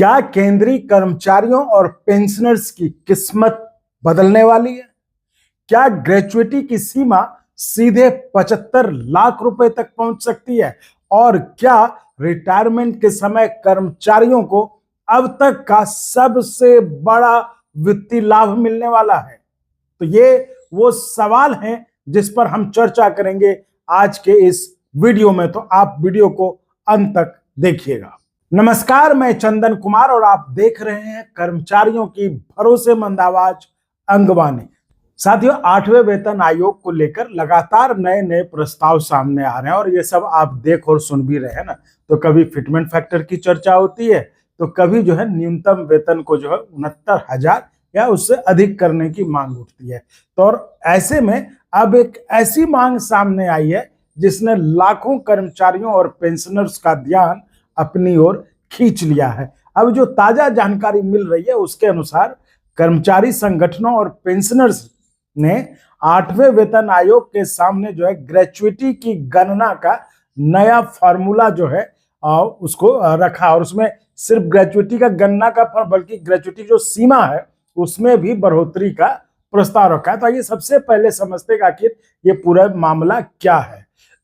क्या केंद्रीय कर्मचारियों और पेंशनर्स की किस्मत बदलने वाली है? क्या ग्रेच्युटी की सीमा सीधे 75 लाख रुपए तक पहुंच सकती है? और क्या रिटायरमेंट के समय कर्मचारियों को अब तक का सबसे बड़ा वित्तीय लाभ मिलने वाला है? तो ये वो सवाल हैं जिस पर हम चर्चा करेंगे आज के इस वीडियो में, तो आप वीडियो को अंत तक देखिएगा। नमस्कार, मैं चंदन कुमार और आप देख रहे हैं कर्मचारियों की भरोसेमंद आवाज अंगवानी। साथियों, 8वें वेतन आयोग को लेकर लगातार नए नए प्रस्ताव सामने आ रहे हैं और ये सब आप देख और सुन भी रहे हैं ना। तो कभी फिटमेंट फैक्टर की चर्चा होती है, तो कभी जो है न्यूनतम वेतन को जो है 69,000 या उससे अधिक करने की मांग उठती है। तो और ऐसे में अब एक ऐसी मांग सामने आई है जिसने लाखों कर्मचारियों और पेंशनर्स का ध्यान अपनी ओर खींच लिया है। अब जो ताजा जानकारी मिल रही है उसके अनुसार कर्मचारी संगठनों और पेंशनर्स ने 8वें वेतन आयोग के सामने जो है ग्रेच्युटी की गणना का नया फार्मूला जो है उसको रखा, और उसमें सिर्फ ग्रेच्युटी का गणना का बल्कि ग्रेच्युटी जो सीमा है उसमें भी बढ़ोतरी का प्रस्ताव रखा है। तो ये सबसे पहले समझते हैं आखिर ये पूरा मामला क्या है।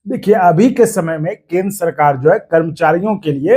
देखिए, अभी के समय में केंद्र सरकार जो है कर्मचारियों के लिए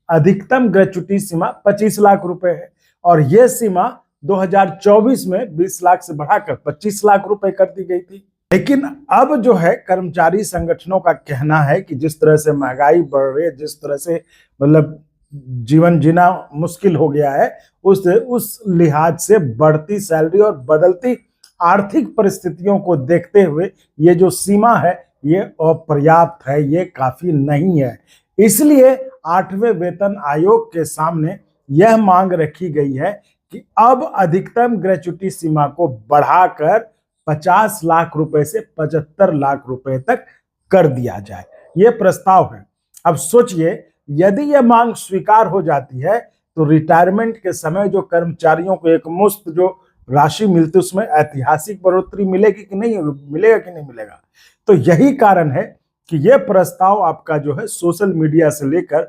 अधिकतम ग्रेच्युटी सीमा 25 लाख रुपए है और यह सीमा 2024 में 20 लाख से बढ़ाकर 25 लाख रुपए कर दी गई थी। लेकिन अब जो है कर्मचारी संगठनों का कहना है कि जिस तरह से महंगाई बढ़ रही है, जिस तरह से मतलब जीवन जीना मुश्किल हो गया है, उस लिहाज से बढ़ती सैलरी और बदलती आर्थिक परिस्थितियों को देखते हुए ये जो सीमा है ये अपर्याप्त है, ये काफी नहीं है। इसलिए 8वें वेतन आयोग के सामने यह मांग रखी गई है कि अब अधिकतम ग्रेच्युटी सीमा को बढ़ाकर 50 लाख रुपए से 75 लाख रुपए तक कर दिया जाए। यह प्रस्ताव है। अब सोचिए, यदि यह मांग स्वीकार हो जाती है तो रिटायरमेंट के समय जो कर्मचारियों को एक मुश्त जो राशि मिलती है उसमें ऐतिहासिक बढ़ोतरी मिलेगी कि नहीं मिलेगा कि नहीं मिलेगा। तो यही कारण है कि यह प्रस्ताव आपका जो है सोशल मीडिया से लेकर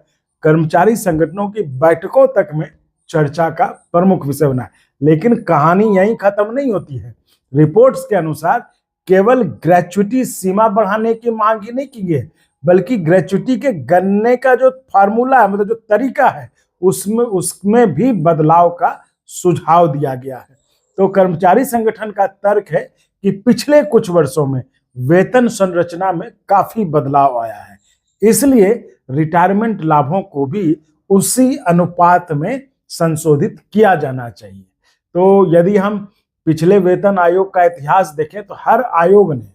कर्मचारी संगठनों की बैठकों तक में चर्चा का प्रमुख विषय बना है। लेकिन कहानी यहीं खत्म नहीं होती है। रिपोर्ट्स के अनुसार केवल ग्रेच्युटी सीमा बढ़ाने की मांग ही नहीं की गई है, बल्कि ग्रेच्युटी के गणने का जो फार्मूला है, मतलब जो तरीका है, उसमें भी बदलाव का सुझाव दिया गया है। तो कर्मचारी संगठन का तर्क है कि पिछले कुछ वर्षों में वेतन संरचना में काफी बदलाव आया है, इसलिए रिटायरमेंट लाभों को भी उसी अनुपात में संशोधित किया जाना चाहिए। तो यदि हम पिछले वेतन आयोग का इतिहास देखें तो हर आयोग ने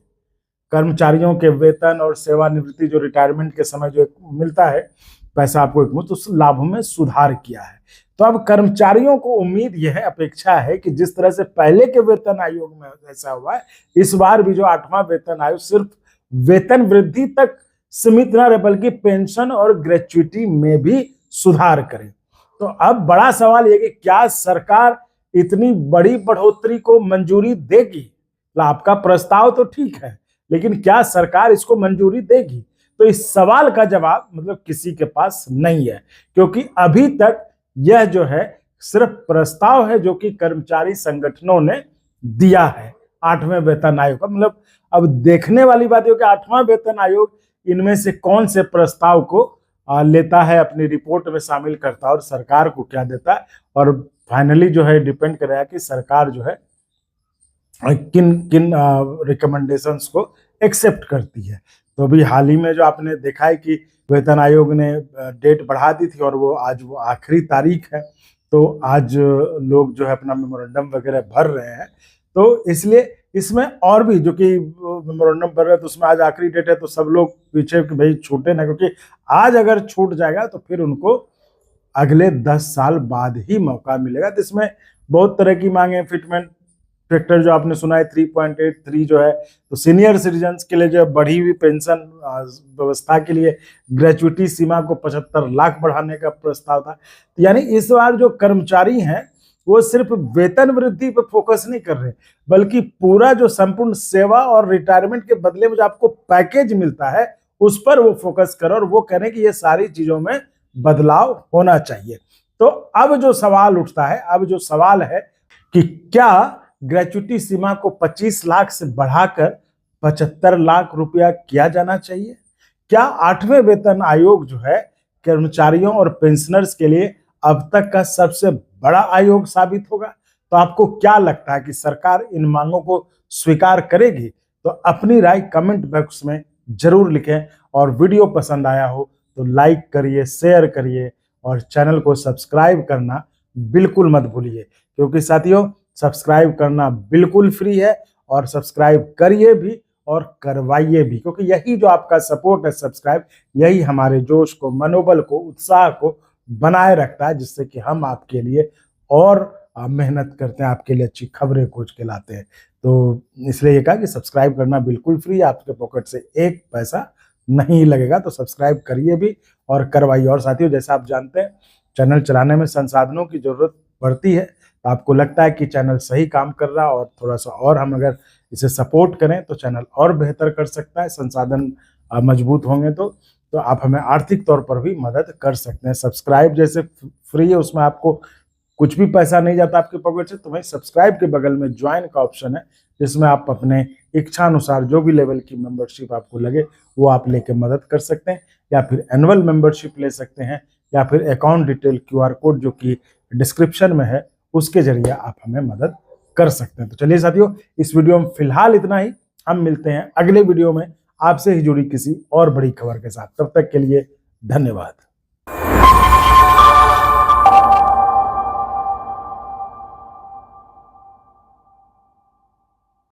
कर्मचारियों के वेतन और सेवानिवृत्ति जो रिटायरमेंट के समय जो मिलता है पैसा आपको एक मुश्त, उस लाभों में सुधार किया है। तो अब कर्मचारियों को उम्मीद यह है, अपेक्षा है कि जिस तरह से पहले के वेतन आयोग में ऐसा हुआ है, इस बार भी जो 8वां वेतन आयोग सिर्फ वेतन वृद्धि तक सीमित न रहे बल्कि पेंशन और ग्रेच्युटी में भी सुधार करे। तो अब बड़ा सवाल यह कि क्या सरकार इतनी बड़ी बढ़ोतरी को मंजूरी देगी? आपका प्रस्ताव तो ठीक है, लेकिन क्या सरकार इसको मंजूरी देगी? तो इस सवाल का जवाब मतलब किसी के पास नहीं है, क्योंकि अभी तक यह जो है सिर्फ प्रस्ताव है जो कि कर्मचारी संगठनों ने दिया है 8वें वेतन आयोग का। मतलब अब देखने वाली बात है कि 8वां वेतन आयोग इनमें से कौन से प्रस्ताव को लेता है, अपनी रिपोर्ट में शामिल करता है और सरकार को क्या देता है, और फाइनली जो है डिपेंड करेगा कि सरकार जो है किन किन रिकमेंडेशंस को एक्सेप्ट करती है। तो अभी हाल ही में जो आपने देखा है कि वेतन आयोग ने डेट बढ़ा दी थी और आज वो आखिरी तारीख है, तो आज लोग जो है अपना मेमोरेंडम वगैरह भर रहे हैं। तो इसलिए इसमें और भी जो कि मेमोरेंडम भर रहे हैं तो उसमें आज आखिरी डेट है, तो सब लोग पीछे कि भाई छूटे ना, क्योंकि आज अगर छूट जाएगा तो फिर उनको अगले 10 साल बाद ही मौका मिलेगा। तो इसमें बहुत तरह की मांगे, फिटमेंट फैक्टर जो आपने सुना है 3.83 जो है, तो सीनियर सिटीजन्स के लिए जो बढ़ी हुई पेंशन व्यवस्था के लिए ग्रेच्युटी सीमा को 75 लाख बढ़ाने का प्रस्ताव था। तो यानी इस बार जो कर्मचारी हैं वो सिर्फ वेतन वृद्धि पर फोकस नहीं कर रहे, बल्कि पूरा जो संपूर्ण सेवा और रिटायरमेंट के बदले में जो आपको पैकेज मिलता है उस पर वो फोकस कर, और वो कह रहे हैं कि ये सारी चीजों में बदलाव होना चाहिए। तो अब जो सवाल उठता है, अब जो सवाल है कि क्या ग्रेच्युटी सीमा को 25 लाख से बढ़ाकर 75 लाख रुपया किया जाना चाहिए? क्या 8वें वेतन आयोग जो है कर्मचारियों और पेंशनर्स के लिए अब तक का सबसे बड़ा आयोग साबित होगा? तो आपको क्या लगता है कि सरकार इन मांगों को स्वीकार करेगी? तो अपनी राय कमेंट बॉक्स में जरूर लिखें और वीडियो पसंद आया हो तो लाइक करिए, शेयर करिए और चैनल को सब्सक्राइब करना बिल्कुल मत भूलिए, क्योंकि साथियों सब्सक्राइब करना बिल्कुल फ्री है और सब्सक्राइब करिए भी और करवाइए भी, क्योंकि यही जो आपका सपोर्ट है, सब्सक्राइब, यही हमारे जोश को, मनोबल को, उत्साह को बनाए रखता है, जिससे कि हम आपके लिए और मेहनत करते हैं, आपके लिए अच्छी खबरें खोज के लाते हैं। तो इसलिए ये कहा कि सब्सक्राइब करना बिल्कुल फ्री है, आपके पॉकेट से एक पैसा नहीं लगेगा, तो सब्सक्राइब करिए भी और करवाइए। और साथियों जैसा आप जानते हैं चैनल चलाने में संसाधनों की जरूरत पड़ती है, तो आपको लगता है कि चैनल सही काम कर रहा है और थोड़ा सा और हम अगर इसे सपोर्ट करें तो चैनल और बेहतर कर सकता है, संसाधन मजबूत होंगे तो आप हमें आर्थिक तौर पर भी मदद कर सकते हैं। सब्सक्राइब जैसे फ्री है, उसमें आपको कुछ भी पैसा नहीं जाता आपके पॉकेट से, तो वहीं सब्सक्राइब के बगल में ज्वाइन का ऑप्शन है, जिसमें आप अपने इच्छा अनुसार जो भी लेवल की मेंबरशिप आपको लगे वो आप लेके मदद कर सकते हैं, या फिर एनुअल मेंबरशिप ले सकते हैं, या फिर अकाउंट डिटेल QR कोड जो कि डिस्क्रिप्शन में है उसके जरिए आप हमें मदद कर सकते हैं। तो चलिए साथियों, इस वीडियो में फिलहाल इतना ही। हम मिलते हैं अगले वीडियो में आपसे ही जुड़ी किसी और बड़ी खबर के साथ। तब तक के लिए धन्यवाद।